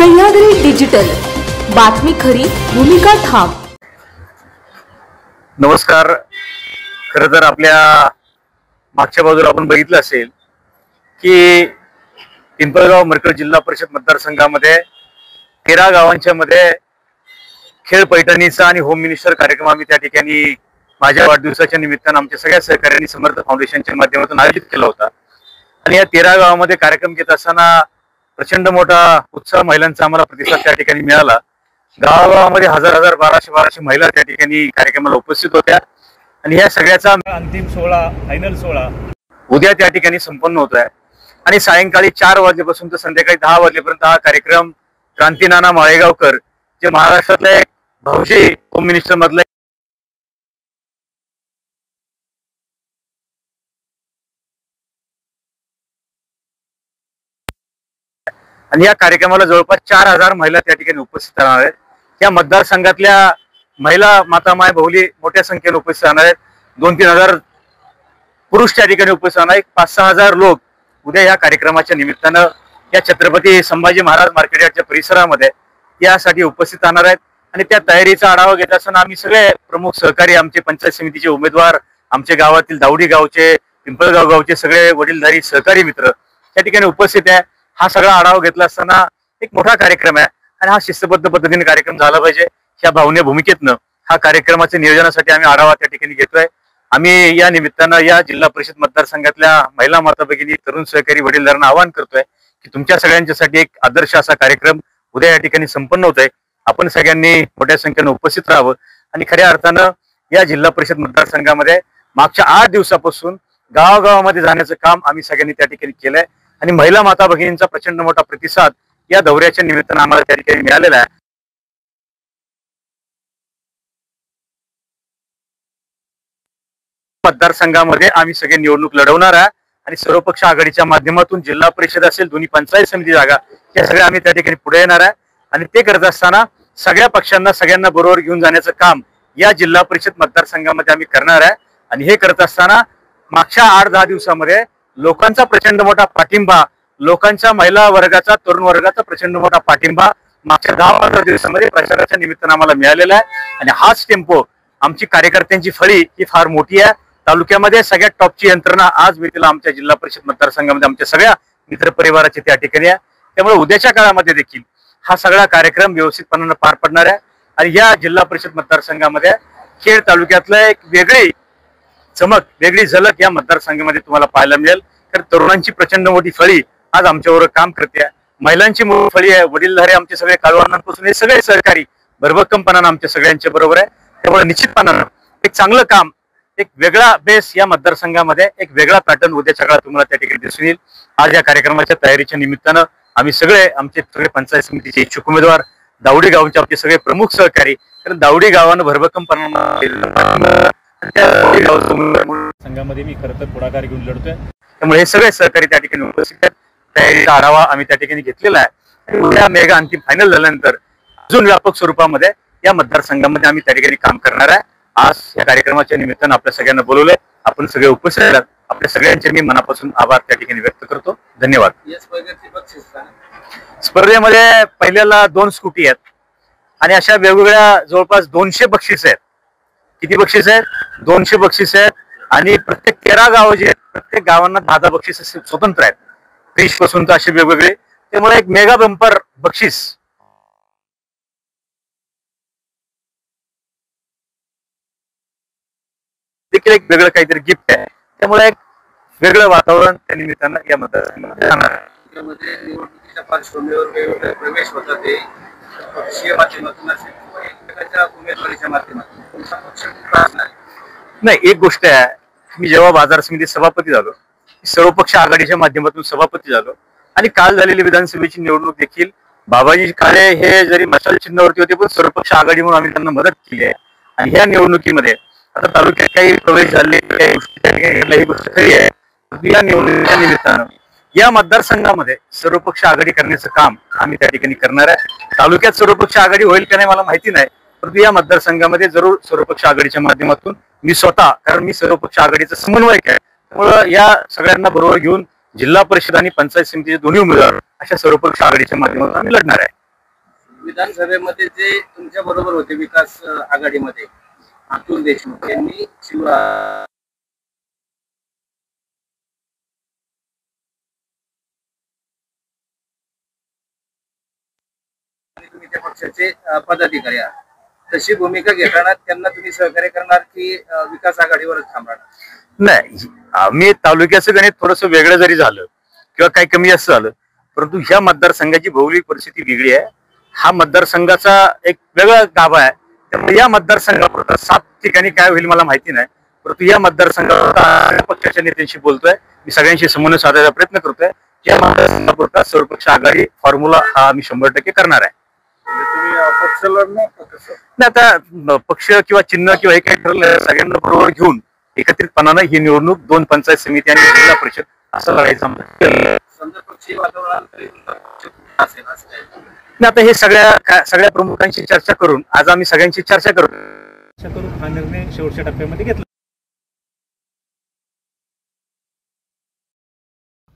Sahyadri digital, बातमी खरी, भूमिका ठाम। नमस्कार। खरं तर आपल्या मागच्या बाजूला आपण बघितलं असेल की पिंपळगाव मरकड जिल्हा परिषद मतदारसंघामध्ये 13 गावांच्या मध्ये खेळ पैठणीचा आणि होम मिनिस्टर कार्यक्रम आम्ही त्या ठिकाणी माझ्या वाढदिवसाच्या निमित्तानं आमच्या सगळ्या सहकार्यांनी समर्थ फाउंडेशनच्या माध्यमातून आयोजित केला होता। आणि या 13 गावांमध्ये कार्यक्रम घेत असताना प्रचंड मोठा उत्साह महिलांचा आम्हाला प्रतिसाद त्या ठिकाणी मिळाला। गावागावामध्ये हजार 1200 महिला त्या ठिकाणी कार्यक्रमाला उपस्थित होत्या आणि या सगळ्याचा अंतिम सोहळा, फायनल सोहळा उद्या त्या ठिकाणी संपन्न होत आहे। आणि सायंकाळी 4 वाजल्यापासून तर संध्याकाळी 10 वाजल्यापर्यंत हा कार्यक्रम क्रांतीनाना माळेगावकर जे महाराष्ट्रातले भाऊजी होम मिनिस्टर मधले आणि या कार्यक्रमाला जवळपास 4000 महिला त्या ठिकाणी उपस्थित राहणार आहेत। या मतदारसंघातल्या महिला माता माय बहुली मोठ्या संख्येने उपस्थित राहणार आहेत। 2-3 हजार पुरुष त्या ठिकाणी उपस्थित राहणार आहेत। 5-6 हजार लोक उद्या या कार्यक्रमाच्या निमित्तानं या छत्रपती संभाजी महाराज मार्केट यार्डच्या परिसरामध्ये यासाठी उपस्थित राहणार आहेत। आणि त्या तयारीचा आढावा घेत असताना आम्ही सगळे प्रमुख सहकारी, आमचे पंचायत समितीचे उमेदवार, आमचे गावातील दावडी गावचे, पिंपळगाव गावचे सगळे वडीलधारी सहकारी मित्र त्या ठिकाणी उपस्थित आहे। हा सगळा आढावा घेतला असताना एक मोठा कार्यक्रम आहे आणि हा शिस्तबद्ध पद्धतीने कार्यक्रम झाला पाहिजे ह्या भावने भूमिकेतनं हा कार्यक्रमाच्या नियोजनासाठी आम्ही आढावा त्या ठिकाणी घेतोय। आम्ही या निमित्तानं या जिल्हा परिषद मतदारसंघातल्या महिला माता भगिनी, तरुण सहकारी वडीलधारांना आवाहन करतोय की तुमच्या सगळ्यांच्यासाठी एक आदर्श असा कार्यक्रम उद्या या ठिकाणी संपन्न होत आहे। आपण सगळ्यांनी मोठ्या संख्येने उपस्थित राहावं आणि खऱ्या अर्थानं या जिल्हा परिषद मतदारसंघामध्ये मागच्या 8 दिवसापासून गावागावामध्ये जाण्याचं काम आम्ही सगळ्यांनी त्या ठिकाणी केलंय आणि महिला माता भगिनींचा प्रचंड मोठा प्रतिसाद या दौऱ्याच्या निमित्तानं आम्हाला त्या ठिकाणी मिळालेला आहे। मतदारसंघामध्ये आम्ही सगळे निवडणूक लढवणार आहे आणि सर्वपक्ष आघाडीच्या माध्यमातून जिल्हा परिषद असेल, दोन्ही पंचायत समिती जागा या सगळ्या आम्ही त्या ठिकाणी पुढे येणार आहे। आणि ते करत असताना सगळ्या पक्षांना सगळ्यांना बरोबर घेऊन जाण्याचं काम या जिल्हा परिषद मतदारसंघामध्ये आम्ही करणार आहे। आणि हे करत असताना मागच्या 8-10 दिवसामध्ये लोकांचा प्रचंड मोठा पाठिंबा, लोकांच्या महिला वर्गाचा, तरुण वर्गाचा प्रचंड मोठा पाठिंबा मागच्या 10-15 दिवसामध्ये प्रचाराच्या निमित्तानं आम्हाला मिळालेला आहे। आणि हाच टेम्पो आमची कार्यकर्त्यांची फळी ही फार मोठी आहे। तालुक्यामध्ये सगळ्यात टॉपची यंत्रणा आज मी तिला आमच्या जिल्हा परिषद मतदारसंघामध्ये आमच्या सगळ्या मित्र परिवाराचे त्या ठिकाणी आहे। त्यामुळे उद्याच्या काळामध्ये देखील हा सगळा कार्यक्रम व्यवस्थितपणाने पार पडणार आहे। आणि या जिल्हा परिषद मतदारसंघामध्ये खेड तालुक्यातलं एक वेगळी चमक, वेगळी झलक या मतदारसंघामध्ये तुम्हाला पाहायला मिळेल। तर तरुणांची प्रचंड मोठी फळी आज आमच्याबरोबर काम करते आहे, महिलांची मोठी फळी आहे, वडीलधारे आमचे सगळे कालवानांपासून हे सगळे सहकारी भरभक्कमपणानं आमच्या सगळ्यांच्या बरोबर आहे। त्यामुळे निश्चितपणानं एक चांगलं काम, एक वेगळा बेस या मतदारसंघामध्ये, एक वेगळा पॅटर्न उद्याच्या काळात तुम्हाला त्या ठिकाणी दिसून येईल। आज या कार्यक्रमाच्या तयारीच्या निमित्तानं आम्ही सगळे आमचे सगळे पंचायत समितीचे इच्छुक उमेदवार, दावडी गावचे आमचे सगळे प्रमुख सहकारी, कारण दावडी गावानं भरभक्कमपणानं संघामध्ये मी खरं तर पुढाकार घेऊन लढतोय। त्यामुळे हे सगळे सहकारी त्या ठिकाणी उपस्थित आहेत। तयारीचा आढावा आम्ही त्या ठिकाणी घेतलेला आहे। उद्या मेगा अंतिम फायनल झाल्यानंतर अजून व्यापक स्वरूपामध्ये या मतदारसंघामध्ये आम्ही त्या ठिकाणी काम करणार आहे। आज या कार्यक्रमाच्या निमित्तानं आपल्या सगळ्यांना बोलवलंय, आपण सगळे उपस्थित आहात, आपल्या सगळ्यांचे मी मनापासून आभार त्या ठिकाणी व्यक्त करतो। धन्यवाद। स्पर्धेमध्ये पहिल्याला 2 स्कूटी आहेत आणि अशा वेगवेगळ्या जवळपास 200 बक्षीस आहेत। किती बक्षीस आहेत? 200 बक्षीस आहेत। आणि प्रत्येक 13 गाव जे आहेत, प्रत्येक गावांना 10 बक्षीस स्वतंत्र आहेत, फिश पासून तर असे वेगवेगळे। त्यामुळे एक मेगा बंपर बक्षीस देखील एक वेगळं काहीतरी गिफ्ट आहे। त्यामुळे एक वेगळं वातावरण त्या निमित्तानं या मतदारसंघामध्ये राहणार आहे। निवडणुकीच्या पार्श्वभूमीवर वेगवेगळे प्रवेश होतात ते पक्षीय माध्यमातून असेल किंवा एकमेकांच्या उमेदवारीच्या माध्यमातून नाही, एक गोष्ट आहे, मी जेव्हा बाजार समिती सभापती झालो, सर्वपक्ष आघाडीच्या माध्यमातून सभापती झालो आणि काल झालेली विधानसभेची निवडणूक देखील बाबाजी काळे हे जरी मशाल चिन्हावरती होते पण सर्वपक्ष आघाडी म्हणून आम्ही त्यांना मदत केली आहे। आणि ह्या निवडणुकीमध्ये आता तालुक्यात काही प्रवेश झाले, काही गोष्ट खरी आहे, या निवडणुकीच्या निमित्तानं या मतदारसंघामध्ये सर्वपक्ष आघाडी करण्याचं काम आम्ही त्या ठिकाणी करणार आहे। तालुक्यात सर्वपक्ष आघाडी होईल का नाही मला माहिती नाही, परंतु या मतदारसंघामध्ये जरूर सर्वपक्ष आघाडीच्या माध्यमातून मी स्वतः, कारण मी सर्वपक्ष आघाडीचा समन्वयक आहे, त्यामुळे या सगळ्यांना बरोबर घेऊन जिल्हा परिषद आणि पंचायत समितीचे दोन्ही उमेदवार अशा सर्वपक्ष आघाडीच्या माध्यमातून आम्ही लढणार आहे। विधानसभेमध्ये जे तुमच्या बरोबर होते विकास आघाडीमध्ये अतुल देशमुख यांनी आणि तुम्ही त्या पक्षाचे पदाधिकारी आहात, तशी भूमिका घेताना त्यांना तुम्ही सहकार्य करणार की विकास आघाडीवरच थांबणार? नाही, आम्ही तालुक्याचं गणित थोडस वेगळं जरी झालं किंवा काही कमी जास्त झालं, परंतु ह्या मतदारसंघाची भौगोलिक परिस्थिती वेगळी आहे. हा मतदारसंघाचा एक वेगळा गाभा आहे. त्यामुळे या मतदारसंघापुरता 7 ठिकाणी काय होईल मला माहिती नाही, परंतु या मतदारसंघापुरता पक्षाच्या नेत्यांशी बोलतोय, मी सगळ्यांशी समन्वय साधायचा प्रयत्न करतोय. या मतदारसंघापुरता सर्वपक्ष आघाडी फॉर्म्युला हा आम्ही 100% करणार आहे. नाही, आता पक्ष किंवा चिन्ह किंवा हे काही ठरलं, सगळ्यांना बरोबर घेऊन एकत्रितपणानं ही निवडणूक 2 पंचायत समिती आणि जिल्हा परिषद असं लढायचं. आता हे सगळ्या प्रमुखांशी चर्चा करून आज आम्ही सगळ्यांची चर्चा करून हा निर्णय शेवटच्या टप्प्यामध्ये घेतला.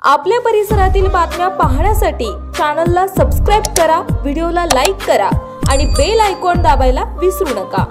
आपल्या परिसरातील बातम्या पाहण्यासाठी चॅनलला सबस्क्राईब करा, व्हिडिओला लाईक करा आणि बेल आयकॉन दाबायला विसरू नका.